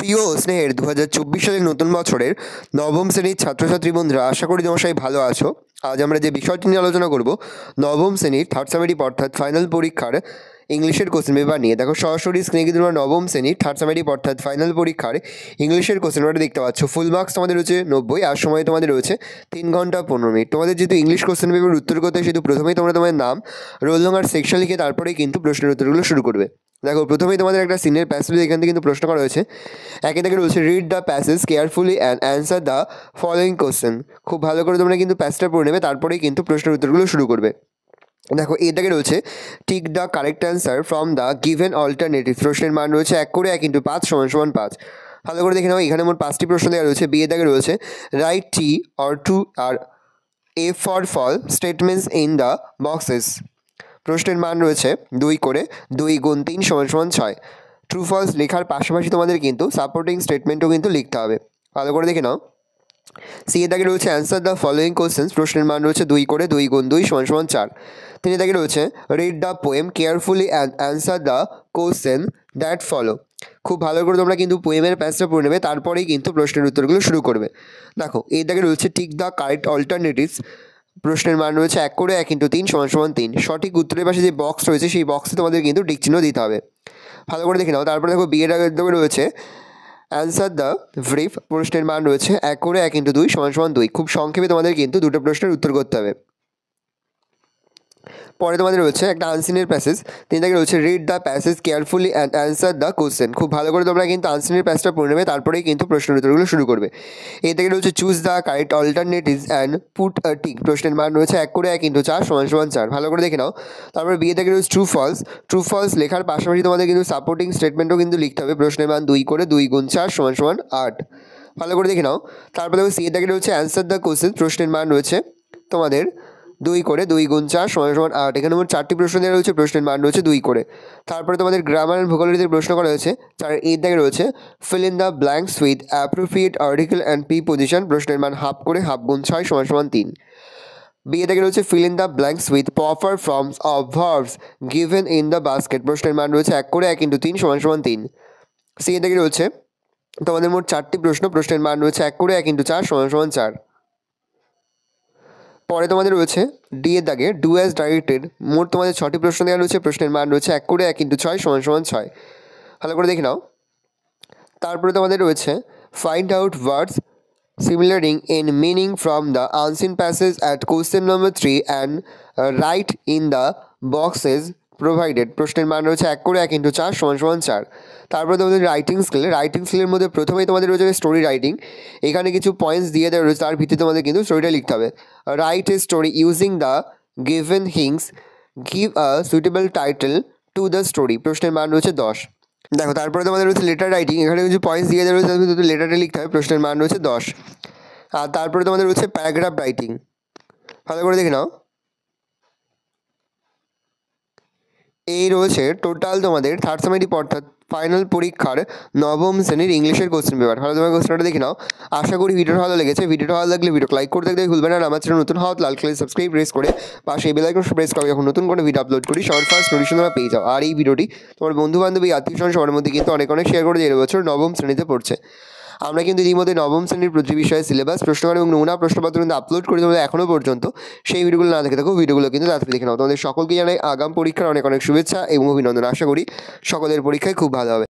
প্রিয় স্নেহের 2024 সালের নতুন বছরের নবম শ্রেণীর ছাত্রছাত্রী বন্ধুরা, আশা করি তোমরা সবাই ভালো আছো। আজ আমরা যে বিষয়টি নিয়ে আলোচনা করব, নবম শ্রেণীর থার্ড সেমেস্টার অর্থাৎ ফাইনাল পরীক্ষার ইংলিশের কোশ্চেন পেপার নিয়ে। দেখো সরাসরি স্ক্রিনে কিন্তু তোমরা নবম শ্রেণীর থার্ড সেমেস্টার অর্থাৎ ফাইনাল পরীক্ষার ইংলিশের কোশ্চেন পেপারটা দেখতে পাচ্ছ। ফুল মার্কস তোমাদের রয়েছে 90, আর সময় তোমাদের রয়েছে 3 ঘন্টা 15 মিনিট। তোমাদের যেহেতু ইংলিশ কোশ্চেন পেপার উত্তর করতে হয়, সেহেতু প্রথমেই তোমরা তোমাদের নাম, রোল নং আর সেকশন লিখে তারপরেই কিন্তু প্রশ্নের উত্তরগুলো শুরু করবে। দেখো প্রথমেই তোমাদের একটা সিনের প্যাসেজ এখান থেকে কিন্তু প্রশ্ন করা হয়েছে। একে থেকে রয়েছে read the passage carefully and answer the following question. খুব ভালো করে তোমরা কিন্তু প্যাসেজটা পড়ে নেবে, তারপরেই কিন্তু প্রশ্নের উত্তরগুলো শুরু করবে। দেখো এর থেকে রয়েছে tick the correct answer from the given alternative. প্রশ্নের মান রয়েছে 1 করে 1 × 5 = 5। ভালো করে দেখে নাও, এখানে মোট 5টি প্রশ্ন দেওয়া রয়েছে। বি এর দাগে রয়েছে write T or to R A for fall statements in the boxes. প্রশ্নের মান রয়েছে 2 করে 2 × 3 = 6। ট্রু ফলস লেখার পাশাপাশি তোমাদের কিন্তু সাপোর্টিং স্টেটমেন্টও কিন্তু লিখতে হবে। ভালো করে দেখে নাও। সি এর দাগে রয়েছে অ্যান্সার দ্য ফলোয়িং কোশ্চেন্স। প্রশ্নের মান রয়েছে 2 করে 2 × 2 = 4। 3 এর দাগে রয়েছে read the poem carefully and answer the question that follow. খুব ভালো করে তোমরা কিন্তু পোয়েমের প্যাসেজটা পড়ে নেবে, তারপরেই কিন্তু প্রশ্নের উত্তরগুলো শুরু করবে। দেখো এর দাগে রয়েছে টিক দ্য কারেক্ট অল্টারনেটিভস। প্রশ্নের মান রয়েছে 1 করে 1 × 3 = 3। সঠিক উত্তরের পাশে যে বক্স রয়েছে সেই বক্সে তোমাদের কিন্তু টিক চিহ্ন দিতে হবে। ভালো করে দেখে নাও। তারপরে দেখো বি এর দাগে রয়েছে অ্যান্সার দ্য ব্রিফ। প্রশ্নের মান রয়েছে 1 করে 1 × 2 = 2। খুব সংক্ষেপে তোমাদের কিন্তু দুটো প্রশ্নের উত্তর করতে হবে। পরে তোমাদের রয়েছে একটা আনসিনের প্যাসেজ। তিন থেকে রয়েছে read the passage carefully and answer the question. খুব ভালো করে তোমরা কিন্তু আনসিনের প্যাসেজটা পড়ে নেবে, তারপরেই কিন্তু প্রশ্নের উত্তরগুলো শুরু করবে। এই থেকে রয়েছে choose the correct alternatives and put a tick. প্রশ্নের মান রয়েছে 1 করে 1 × 4 = 4। ভালো করে দেখে নাও। তারপর বিয়ে থেকে রয়েছে ট্রু ফলস। ট্রু ফলস লেখার পাশাপাশি তোমাদের কিন্তু সাপোর্টিং স্টেটমেন্টও কিন্তু লিখতে হবে। প্রশ্নের মান 2 করে 2 × 4 = 8। ভালো করে দেখে নাও। তারপর দেখো সি থেকে রয়েছে অ্যান্সার দ্য কোশ্চেন। প্রশ্নের মান রয়েছে তোমাদের 2 করে 2 × 4 = 8। এখানে মোট 4টি প্রশ্ন দেওয়া রয়েছে। প্রশ্নের মান রয়েছে 2 করে। তারপরে তোমাদের গ্রামার অ্যান্ড ভোকাবুলারিতে প্রশ্ন করা হয়েছে। এর দাগে রয়েছে fill in the blanks with appropriate article and preposition. প্রশ্নের মান ½ করে ½ × 6 = 3। বি এর দাগে রয়েছে fill in the blanks with proper forms of verbs given in the basket. প্রশ্নের মান রয়েছে 1 করে 1 × 3 = 3। সি এর দাগে রয়েছে তোমাদের মোট 4টি প্রশ্ন। প্রশ্নের মান রয়েছে 1 করে 1 × 4 = 4। পরে তোমাদের রয়েছে ডি এর দাগে ডু অ্যাজ ডাইরেক্টেড। মোট তোমাদের 6টি প্রশ্ন দেওয়া রয়েছে। প্রশ্নের মান রয়েছে 1 করে 1 × 6 = 6। ভালো করে দেখে নাও। তারপরে তোমাদের রয়েছে find out words similar in meaning from the unseen passage at question number 3 and write in the boxes provided. প্রশ্নের মান রয়েছে 1 করে 1 × 4 = 4। তারপরে তোমাদের রাইটিং স্কিলের মধ্যে প্রথমেই তোমাদের রয়েছে স্টোরি রাইটিং। এখানে কিছু পয়েন্টস দিয়ে দেওয়া রয়েছে, তার ভিত্তিতে তোমাদের কিন্তু স্টোরিটা লিখতে হবে। Write a story using the given hints, give a suitable title to the story. প্রশ্নের মান রয়েছে 10। দেখো তারপরে তোমাদের রয়েছে লেটার রাইটিং। এখানে কিছু পয়েন্টস দিয়ে দেওয়া রয়েছে, তার ভিতরে লেটারটা লিখতে হবে। প্রশ্নের মান রয়েছে 10। আর তারপরে তোমাদের রয়েছে প্যারাগ্রাফ রাইটিং। ভালো করে দেখে নাও। এই রয়েছে টোটাল তোমাদের থার্ড সেমেস্টার অর্থাৎ ফাইনাল পরীক্ষার নবম শ্রেণীর ইংলিশের কোশ্চেন পেপার। ভালো তোমার কোশ্চেনটা দেখে নাও। আশা করি ভিডিওটা ভালো লেগেছে। ভিডিওটা ভালো লাগলে ভিডিও লাইক করতে দেখতে ভুলবেন না। আমার চ্যানেল নতুন হওয়া লাল কালার সাবস্ক্রাইব প্রেস করে পাশে এই বেল আইকন প্রেস করে যখন নতুন করে ভিডিও আপলোড করি সবার ফার্স্ট নোটিফিকেশন তোমরা পেয়ে যাও। আর এই ভিডিওটি তোমার বন্ধু বান্ধবী আত্মীয়স্বজন সবার মধ্যে কিন্তু অনেক শেয়ার করে যে এবছর নবম শ্রেণীতে পড়ছে। আমরা কিন্তু ইতিমধ্যে নবম শ্রেণীর প্রতি বিষয়ে সিলেবাস, প্রশ্নকার এবং নমুনা প্রশ্নপত্র কিন্তু আপলোড করে তোমাদের এখনও পর্যন্ত। সেই ভিডিওগুলো না দেখে থাকো, ভিডিওগুলো কিন্তু তাড়াতাড়ি দেখে নাও। তোমাদের সকলকে জানাই আগাম পরীক্ষার অনেক শুভেচ্ছা এবং অভিনন্দন। আশা করি সকলের পরীক্ষায় খুব ভালো হবে।